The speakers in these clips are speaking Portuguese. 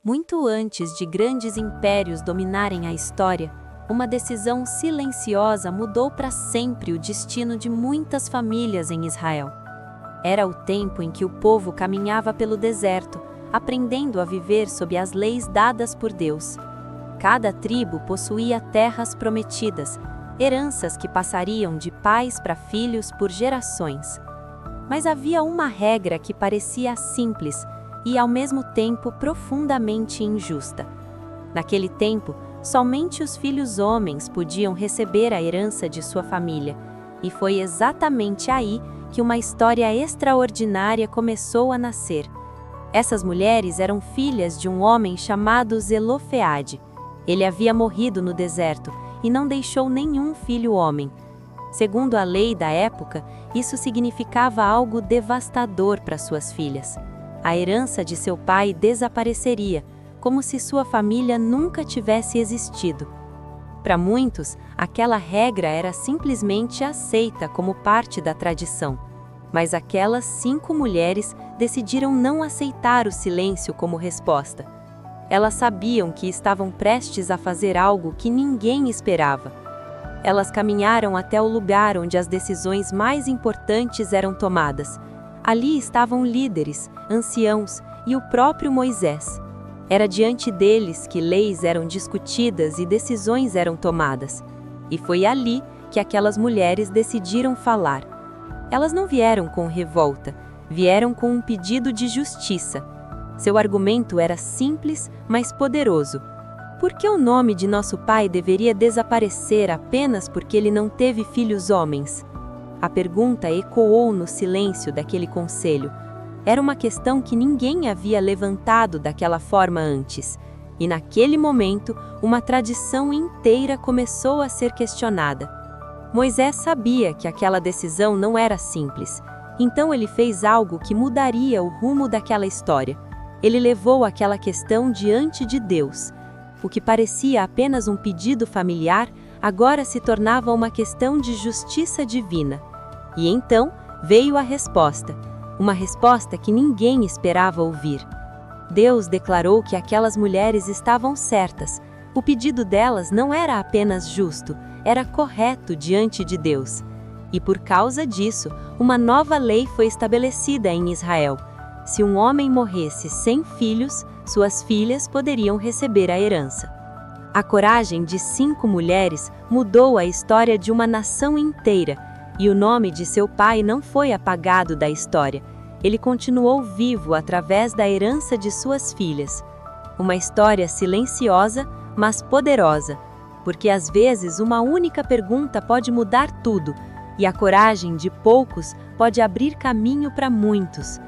Muito antes de grandes impérios dominarem a história, uma decisão silenciosa mudou para sempre o destino de muitas famílias em Israel. Era o tempo em que o povo caminhava pelo deserto, aprendendo a viver sob as leis dadas por Deus. Cada tribo possuía terras prometidas, heranças que passariam de pais para filhos por gerações. Mas havia uma regra que parecia simples e, ao mesmo tempo, profundamente injusta. Naquele tempo, somente os filhos homens podiam receber a herança de sua família, e foi exatamente aí que uma história extraordinária começou a nascer. Essas mulheres eram filhas de um homem chamado Zelofeade. Ele havia morrido no deserto e não deixou nenhum filho homem. Segundo a lei da época, isso significava algo devastador para suas filhas. A herança de seu pai desapareceria, como se sua família nunca tivesse existido. Para muitos, aquela regra era simplesmente aceita como parte da tradição. Mas aquelas 5 mulheres decidiram não aceitar o silêncio como resposta. Elas sabiam que estavam prestes a fazer algo que ninguém esperava. Elas caminharam até o lugar onde as decisões mais importantes eram tomadas. Ali estavam líderes, anciãos e o próprio Moisés. Era diante deles que leis eram discutidas e decisões eram tomadas. E foi ali que aquelas mulheres decidiram falar. Elas não vieram com revolta, vieram com um pedido de justiça. Seu argumento era simples, mas poderoso. Por que o nome de nosso pai deveria desaparecer apenas porque ele não teve filhos homens? A pergunta ecoou no silêncio daquele conselho. Era uma questão que ninguém havia levantado daquela forma antes. E naquele momento, uma tradição inteira começou a ser questionada. Moisés sabia que aquela decisão não era simples. Então ele fez algo que mudaria o rumo daquela história. Ele levou aquela questão diante de Deus. O que parecia apenas um pedido familiar, agora se tornava uma questão de justiça divina. E então veio a resposta. Uma resposta que ninguém esperava ouvir. Deus declarou que aquelas mulheres estavam certas. O pedido delas não era apenas justo, era correto diante de Deus. E por causa disso, uma nova lei foi estabelecida em Israel. Se um homem morresse sem filhos, suas filhas poderiam receber a herança. A coragem de 5 mulheres mudou a história de uma nação inteira. E o nome de seu pai não foi apagado da história. Ele continuou vivo através da herança de suas filhas. Uma história silenciosa, mas poderosa, porque às vezes uma única pergunta pode mudar tudo, e a coragem de poucos pode abrir caminho para muitos.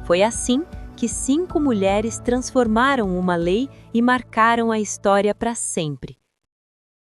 Foi assim que 5 mulheres transformaram uma lei e marcaram a história para sempre.